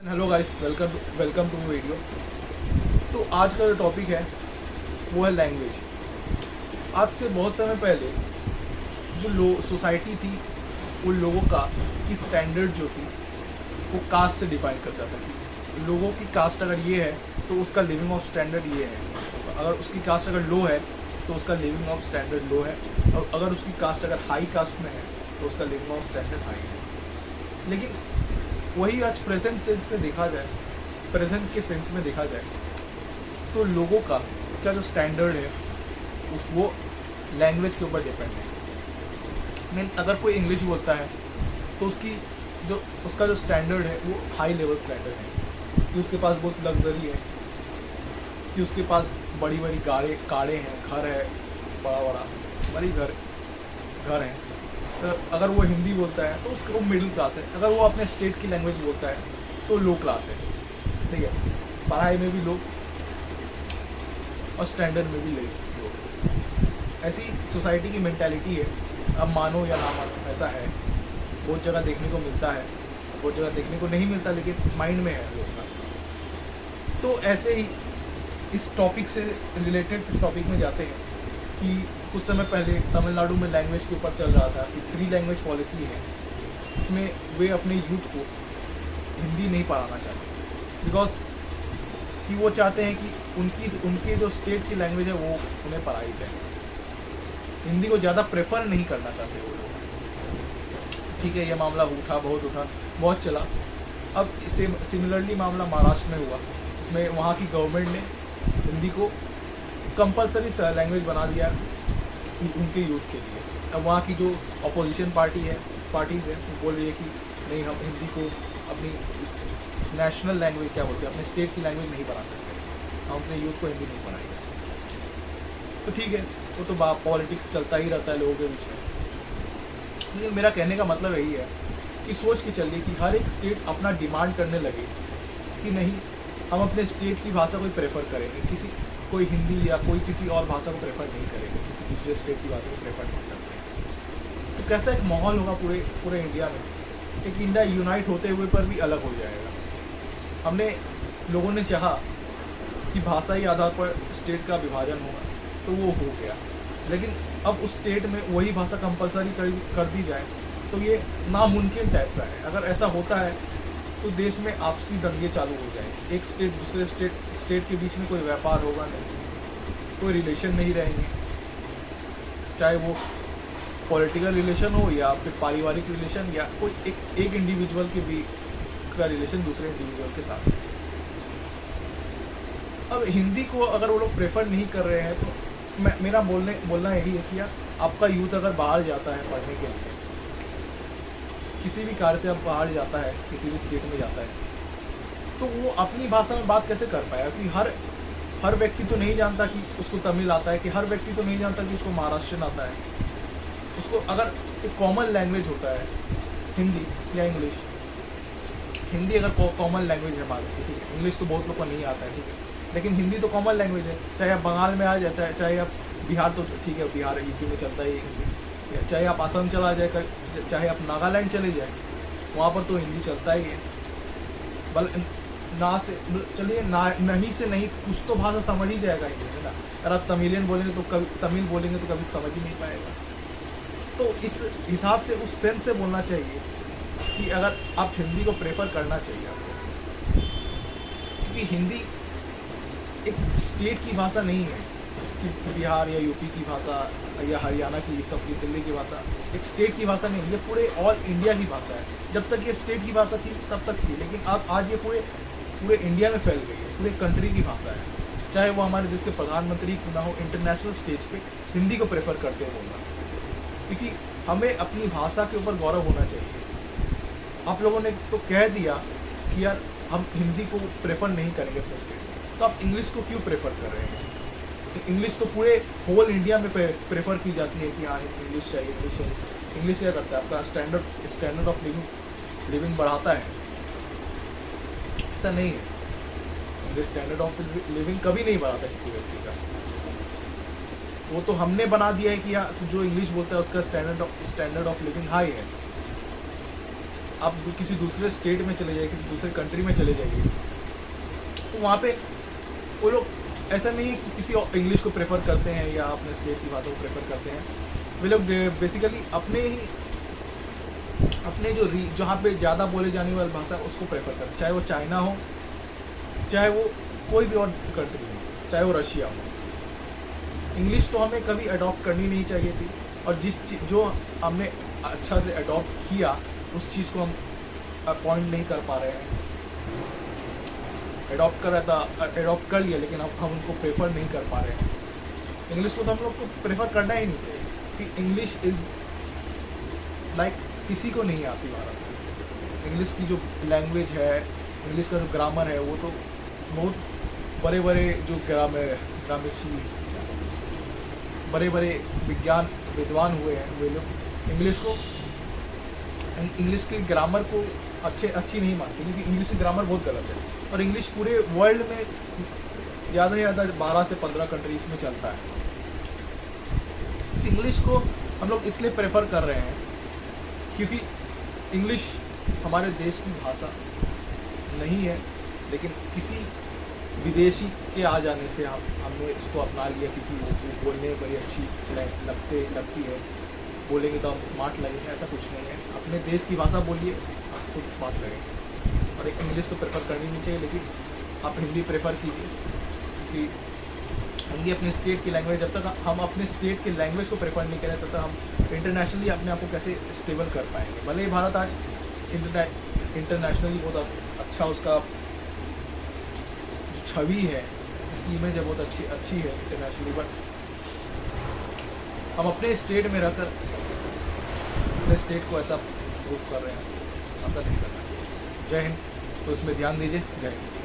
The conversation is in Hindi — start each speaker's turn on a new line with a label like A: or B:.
A: Hello guys, welcome to video. तो आज का जो टॉपिक है वो है लैंग्वेज। आज से बहुत समय पहले जो सोसाइटी थी, वो लोगों का की स्टैंडर्ड जो थी वो कास्ट से डिफाइन करता था कि लोगों की कास्ट अगर ये है तो उसका लिविंग ऑफ स्टैंडर्ड ये है। अगर उसकी कास्ट अगर लो है तो उसका लिविंग ऑफ स्टैंडर्ड लो है, और अगर उसकी कास्ट अगर हाई कास्ट में है तो उसका लिविंग ऑफ स्टैंडर्ड हाई है। लेकिन वही आज प्रेजेंट सेंस में देखा जाए, प्रेजेंट के सेंस में देखा जाए तो लोगों का जो स्टैंडर्ड है उस वो लैंग्वेज के ऊपर डिपेंड है। मीन्स अगर कोई इंग्लिश बोलता है तो उसका जो स्टैंडर्ड है वो हाई लेवल स्टैंडर्ड है, कि उसके पास बहुत लग्जरी है, कि उसके पास बड़ी बड़ी कारें हैं, घर है, बड़ा बड़ी घर है। तो अगर वो हिंदी बोलता है तो उसका वो मिडिल क्लास है। अगर वो अपने स्टेट की लैंग्वेज बोलता है तो लो क्लास है। ठीक है, पढ़ाई में भी लो और स्टैंडर्ड में भी लो। ऐसी सोसाइटी की मेंटालिटी है, अब मानो या ना मानो ऐसा है। बहुत जगह देखने को मिलता है, बहुत जगह देखने को नहीं मिलता, लेकिन माइंड में है लोगों का। तो ऐसे ही इस टॉपिक से रिलेटेड टॉपिक में जाते हैं कि कुछ समय पहले तमिलनाडु में लैंग्वेज के ऊपर चल रहा था कि 3 लैंग्वेज पॉलिसी है, इसमें वे अपने यूथ को हिंदी नहीं पढ़ाना चाहते, बिकॉज कि वो चाहते हैं कि उनके जो स्टेट की लैंग्वेज है वो उन्हें पढ़ाई जाए। हिंदी को ज़्यादा प्रेफर नहीं करना चाहते वो लोग। ठीक है, ये मामला बहुत चला। अब सिमिलरली मामला महाराष्ट्र में हुआ। इसमें वहाँ की गवर्नमेंट ने हिंदी को कंपलसरी लैंग्वेज बना दिया उनके यूथ के लिए। अब वहाँ की जो अपोजिशन पार्टीज़ है वो बोल रही है कि नहीं, हम हिंदी को अपनी नेशनल लैंग्वेज क्या बोलते हैं, अपने स्टेट की लैंग्वेज नहीं बना सकते, हम अपने यूथ को हिंदी नहीं पढ़ाएंगे। तो ठीक है, वो तो पॉलिटिक्स चलता ही रहता है लोगों के बीच में। लेकिन मेरा कहने का मतलब यही है कि सोच के चलिए कि हर एक स्टेट अपना डिमांड करने लगे कि नहीं, हम अपने स्टेट की भाषा को प्रेफर करेंगे, कोई हिंदी या कोई किसी और भाषा को प्रेफर नहीं करेंगे, किसी दूसरे स्टेट की भाषा को प्रेफर नहीं करते हैं। तो कैसा एक माहौल होगा पूरे इंडिया में। एक इंडिया यूनाइट होते हुए पर भी अलग हो जाएगा। लोगों ने चाहा कि भाषाई आधार पर स्टेट का विभाजन होगा, तो वो हो गया। लेकिन अब उस स्टेट में वही भाषा कंपलसरी कर दी जाए तो ये नामुमकिन टाइप का है। अगर ऐसा होता है तो देश में आपसी दंगे चालू हो जाएंगे। एक स्टेट दूसरे स्टेट के बीच में कोई व्यापार होगा नहीं, कोई रिलेशन नहीं रहेंगे, चाहे वो पॉलिटिकल रिलेशन हो या फिर पारिवारिक रिलेशन, या कोई एक इंडिविजुअल के भी का रिलेशन दूसरे इंडिविजुअल के साथ। अब हिंदी को अगर वो लोग प्रेफर नहीं कर रहे हैं तो मेरा बोलना यही है कि यार, आपका यूथ अगर बाहर जाता है पढ़ने के लिए, किसी भी कार्य से अब बाहर जाता है, किसी भी स्टेट में जाता है, तो वो अपनी भाषा में बात कैसे कर पाएगा? कि हर व्यक्ति तो नहीं जानता कि उसको तमिल आता है, कि हर व्यक्ति तो नहीं जानता कि उसको महाराष्ट्रियन आता है। उसको अगर एक कॉमन लैंग्वेज होता है हिंदी या इंग्लिश, हिंदी अगर कॉमन लैंग्वेज है मान लो, ठीक है, इंग्लिश तो बहुत लोग को नहीं आता है, ठीक है, लेकिन हिंदी तो कॉमन लैंग्वेज है। चाहे आप बंगाल में आ जाए, चाहे आप बिहार, तो ठीक है, बिहार यूपी में चलता है हिंदी, चाहे आप असम चला जाए, चाहे आप नागालैंड चले जाए, वहाँ पर तो हिंदी चलता ही है। चलिए नहीं से नहीं, कुछ तो भाषा समझ ही जाएगा हिंदी में ना। अगर आप तमिलियन बोलेंगे तो तमिल बोलेंगे तो कभी समझ ही नहीं पाएगा। तो इस हिसाब से, उस सेंस से बोलना चाहिए कि अगर आप हिंदी को प्रेफर करना चाहिए आपको, क्योंकि हिंदी एक स्टेट की भाषा नहीं है कि बिहार या यूपी की भाषा या हरियाणा की, सब की, दिल्ली की भाषा एक स्टेट की भाषा नहीं है। ये पूरे ऑल इंडिया की भाषा है। जब तक ये स्टेट की भाषा थी तब तक थी, लेकिन अब आज ये पूरे इंडिया में फैल गई है, पूरे कंट्री की भाषा है। चाहे वो हमारे देश के प्रधानमंत्री क्यों ना हो, इंटरनेशनल स्टेज पे हिंदी को प्रेफर करते हैं बोलना, क्योंकि हमें अपनी भाषा के ऊपर गौरव होना चाहिए। आप लोगों ने तो कह दिया कि यार हम हिंदी को प्रेफर नहीं करेंगे अपने स्टेट में, तो आप इंग्लिश को क्यों प्रेफर कर रहे हैं? इंग्लिश तो पूरे होल इंडिया में प्रेफर की जाती है कि हाँ, इंग्लिश चाहिए। इंग्लिश क्या करता है? आपका स्टैंडर्ड ऑफ लिविंग बढ़ाता है? ऐसा नहीं है। इंग्लिश स्टैंडर्ड ऑफ लिविंग कभी नहीं बढ़ाता किसी व्यक्ति का। वो तो हमने बना दिया है कि जो इंग्लिश बोलता है उसका स्टैंडर्ड ऑफ लिविंग हाई है। आप किसी दूसरे स्टेट में चले जाइए, किसी दूसरे कंट्री में चले जाइए, तो वहाँ पे वो लोग ऐसा नहीं है कि किसी इंग्लिश को प्रेफर करते हैं या अपने स्टेट की भाषा को प्रेफर करते हैं। वे लोग बेसिकली अपने जो जहाँ पे ज़्यादा बोले जाने वाली भाषा उसको प्रेफर करते हैं, चाहे वो चाइना हो, चाहे वो कोई भी और कंट्री हो, चाहे वो रशिया हो। इंग्लिश तो हमें कभी अडॉप्ट करनी नहीं चाहिए थी, और जो हमने अच्छा से अडॉप्ट किया उस चीज़ को हम अपॉइंट नहीं कर पा रहे हैं। अडॉप्ट कर लिया लेकिन अब हम उनको प्रेफर नहीं कर पा रहे हैं। इंग्लिश को तो हम लोग को प्रेफर करना ही नहीं चाहिए, कि इंग्लिश इज़ लाइक किसी को नहीं आती भारत में। इंग्लिश की जो लैंग्वेज है, इंग्लिश का जो ग्रामर है, वो तो बहुत बड़े बड़े जो ग्रामर्शी बड़े बड़े विद्वान हुए हैं, वे लोग इंग्लिश की ग्रामर को अच्छी नहीं मानते, क्योंकि इंग्लिश की ग्रामर बहुत गलत है। और इंग्लिश पूरे वर्ल्ड में ज़्यादा से ज़्यादा 12 से 15 कंट्रीज़ में चलता है। इंग्लिश को हम लोग इसलिए प्रेफर कर रहे हैं क्योंकि इंग्लिश हमारे देश की भाषा नहीं है, लेकिन किसी विदेशी के आ जाने से हमने इसको अपना लिया, क्योंकि वो बोलने में बड़ी अच्छी लगती है। बोलेंगे तो हम स्मार्ट लगेंगे, ऐसा कुछ नहीं है। अपने देश की भाषा बोलिए, आप खुद स्मार्ट लगेंगे। और एक इंग्लिश तो प्रेफर करनी नहीं चाहिए, लेकिन आप हिंदी प्रेफर कीजिए, क्योंकि हिंदी अपने स्टेट की लैंग्वेज, जब तक हम अपने स्टेट की लैंग्वेज को प्रेफर नहीं करें तब तक हम इंटरनेशनली अपने आप को कैसे स्टेबल कर पाएंगे। भले ही भारत आज इंटरनेशनली बहुत अच्छा उसका जो छवि है, उसकी इमेज है बहुत अच्छी है इंटरनेशनली, बट हम अपने स्टेट में रहकर अपने स्टेट को ऐसा प्रूव कर रहे हैं, ऐसा नहीं करना चाहिए। जय हिंद। तो इसमें ध्यान दीजिए। जय हिंद।